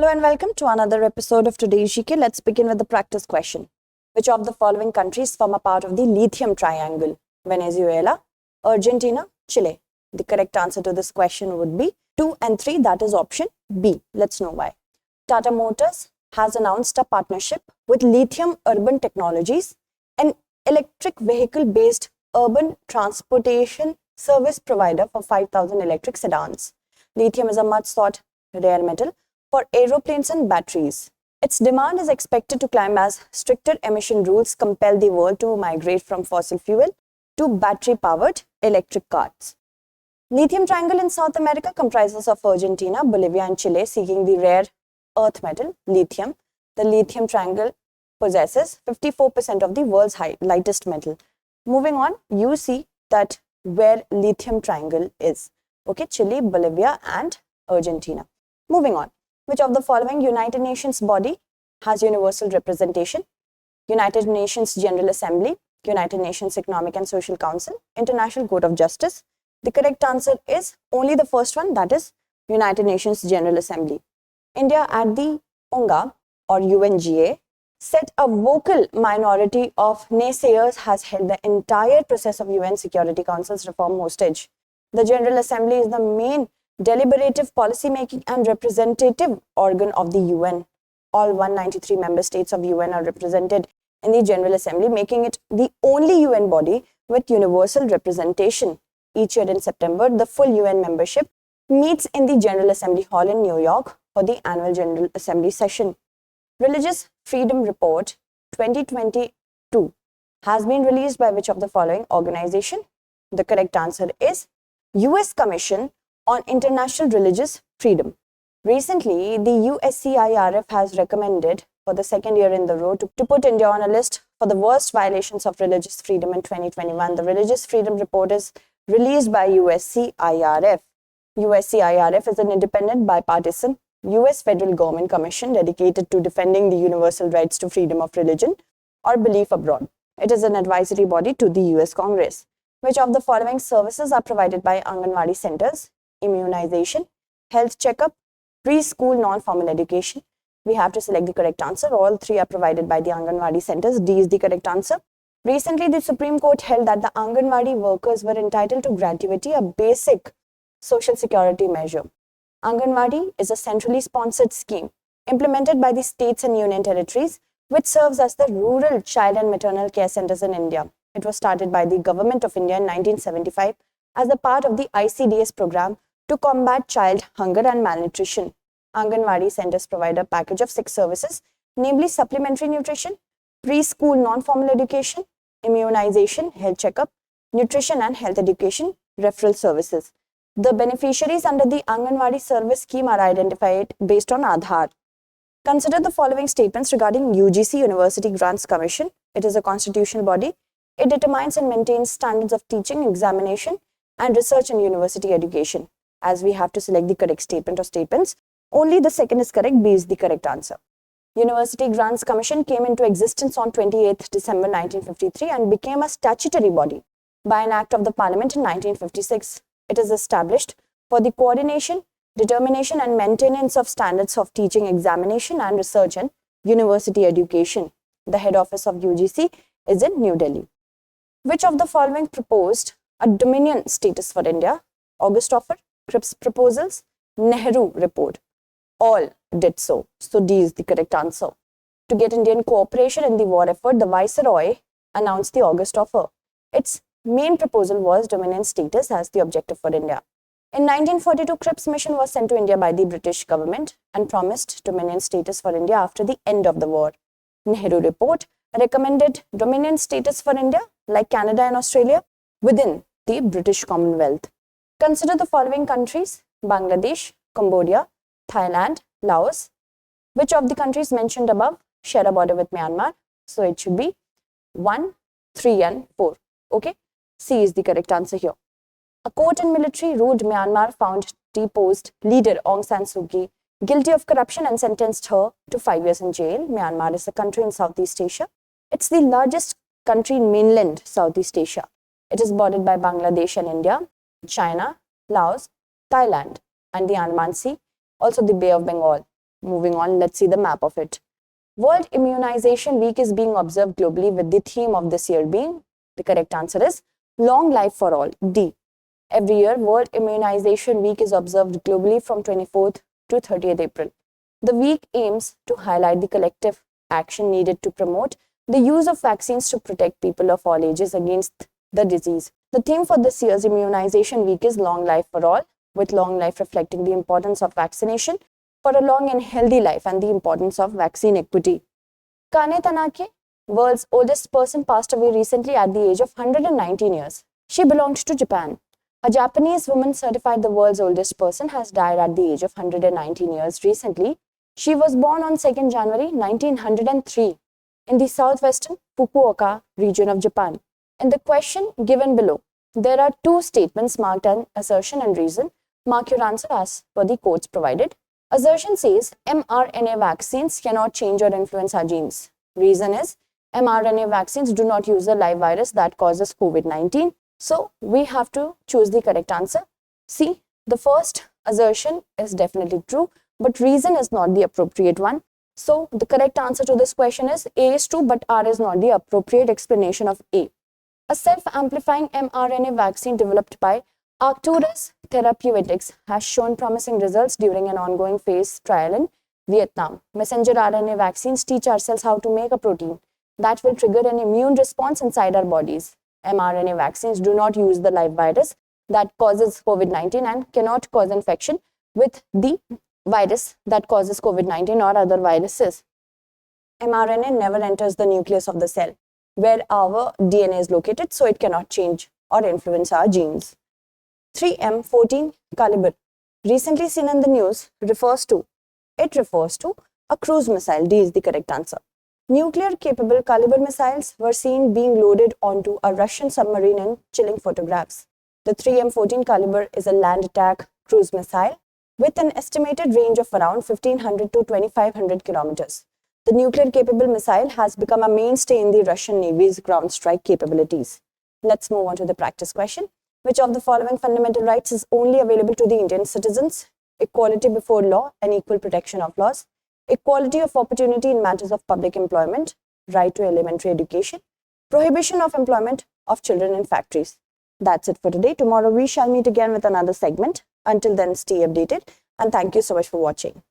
Hello and welcome to another episode of today's GK. Let's begin with the practice question. Which of the following countries form a part of the lithium triangle? Venezuela, Argentina, Chile. The correct answer to this question would be 2 and 3, that is option B. Let's know why. Tata Motors has announced a partnership with Lithium Urban Technologies, an electric vehicle-based urban transportation service provider for 5,000 electric sedans. Lithium is a much sought rare metal for aeroplanes and batteries. Its demand is expected to climb as stricter emission rules compel the world to migrate from fossil fuel to battery-powered electric cars. Lithium Triangle in South America comprises of Argentina, Bolivia and Chile seeking the rare earth metal, lithium. The Lithium Triangle possesses 54% of the world's lightest metal. Moving on, you see that where Lithium Triangle is. Okay, Chile, Bolivia and Argentina. Moving on. Which of the following United Nations body has universal representation? United Nations General Assembly, United Nations Economic and Social Council, International Court of Justice. The correct answer is only the first one, that is United Nations General Assembly. India at the UNGA or UNGA said a vocal minority of naysayers has held the entire process of UN Security Council's reform hostage. The General Assembly is the main deliberative, policy-making and representative organ of the UN. All 193 member states of UN are represented in the General Assembly, making it the only UN body with universal representation. Each year in September, the full UN membership meets in the General Assembly Hall in New York for the annual General Assembly session. Religious Freedom Report 2022 has been released by which of the following organization? The correct answer is US Commission on International Religious Freedom. Recently, the USCIRF has recommended for the second year in the row to put India on a list for the worst violations of religious freedom in 2021. The Religious Freedom Report is released by USCIRF. USCIRF is an independent, bipartisan US federal government commission dedicated to defending the universal rights to freedom of religion or belief abroad. It is an advisory body to the US Congress. Which of the following services are provided by Anganwadi centers? Immunization, health checkup, preschool non-formal education. We have to select the correct answer. All three are provided by the Anganwadi centers. D is the correct answer. Recently, the Supreme Court held that the Anganwadi workers were entitled to gratuity, a basic social security measure. Anganwadi is a centrally sponsored scheme implemented by the states and union territories, which serves as the rural child and maternal care centers in India. It was started by the Government of India in 1975 as a part of the ICDS program to combat child hunger and malnutrition. Anganwadi centers provide a package of 6 services, namely supplementary nutrition, preschool non-formal education, immunization, health checkup, nutrition and health education, referral services. The beneficiaries under the Anganwadi service scheme are identified based on Aadhaar. Consider the following statements regarding UGC, University Grants Commission. It is a constitutional body. It determines and maintains standards of teaching, examination, and research in university education. As we have to select the correct statement or statements, only the second is correct. B is the correct answer. University Grants Commission came into existence on 28th December 1953 and became a statutory body by an act of the Parliament in 1956. It is established for the coordination, determination and maintenance of standards of teaching, examination and research in university education. The head office of UGC is in New Delhi. Which of the following proposed a dominion status for India? August offer, Cripps proposals, Nehru report. All did so. So D is the correct answer. To get Indian cooperation in the war effort, the Viceroy announced the August offer. Its main proposal was dominion status as the objective for India. In 1942, Cripps mission was sent to India by the British government and promised dominion status for India after the end of the war. Nehru report recommended dominion status for India, like Canada and Australia, within the British Commonwealth. Consider the following countries: Bangladesh, Cambodia, Thailand, Laos. Which of the countries mentioned above share a border with Myanmar? So it should be 1, 3 and 4. Okay, C is the correct answer here. A court in military-ruled Myanmar found deposed leader Aung San Suu Kyi guilty of corruption and sentenced her to 5 years in jail. Myanmar is a country in Southeast Asia. It's the largest country in mainland Southeast Asia. It is bordered by Bangladesh and India, China, Laos, Thailand, and the Andaman Sea, also the Bay of Bengal. Moving on, let's see the map of it. World Immunization Week is being observed globally with the theme of this year being, the correct answer is Long Life for All, D. Every year, World Immunization Week is observed globally from 24th to 30th April. The week aims to highlight the collective action needed to promote the use of vaccines to protect people of all ages against the disease. The theme for this year's Immunization Week is Long Life for All, with long life reflecting the importance of vaccination for a long and healthy life and the importance of vaccine equity. Kane Tanake, world's oldest person, passed away recently at the age of 119 years. She belonged to Japan. A Japanese woman certified the world's oldest person has died at the age of 119 years recently. She was born on 2nd January 1903 in the southwestern Fukuoka region of Japan. In the question given below, there are two statements marked an assertion and reason. Mark your answer as per the quotes provided. Assertion says mRNA vaccines cannot change or influence our genes. Reason is mRNA vaccines do not use a live virus that causes COVID-19. So we have to choose the correct answer. See, the first assertion is definitely true, but reason is not the appropriate one. So the correct answer to this question is A is true, but R is not the appropriate explanation of A. A self-amplifying mRNA vaccine developed by Arcturus Therapeutics has shown promising results during an ongoing phase trial in Vietnam. Messenger RNA vaccines teach our cells how to make a protein that will trigger an immune response inside our bodies. mRNA vaccines do not use the live virus that causes COVID-19 and cannot cause infection with the virus that causes COVID-19 or other viruses. mRNA never enters the nucleus of the cell, where our DNA is located, so it cannot change or influence our genes. 3M14 Kalibr, recently seen in the news, refers to a cruise missile. D is the correct answer. Nuclear-capable Kalibr missiles were seen being loaded onto a Russian submarine in chilling photographs. The 3M14 Kalibr is a land attack cruise missile with an estimated range of around 1500 to 2500 kilometers. The nuclear-capable missile has become a mainstay in the Russian Navy's ground strike capabilities. Let's move on to the practice question. Which of the following fundamental rights is only available to the Indian citizens? Equality before law and equal protection of laws, equality of opportunity in matters of public employment, right to elementary education, prohibition of employment of children in factories. That's it for today. Tomorrow we shall meet again with another segment. Until then, stay updated and thank you so much for watching.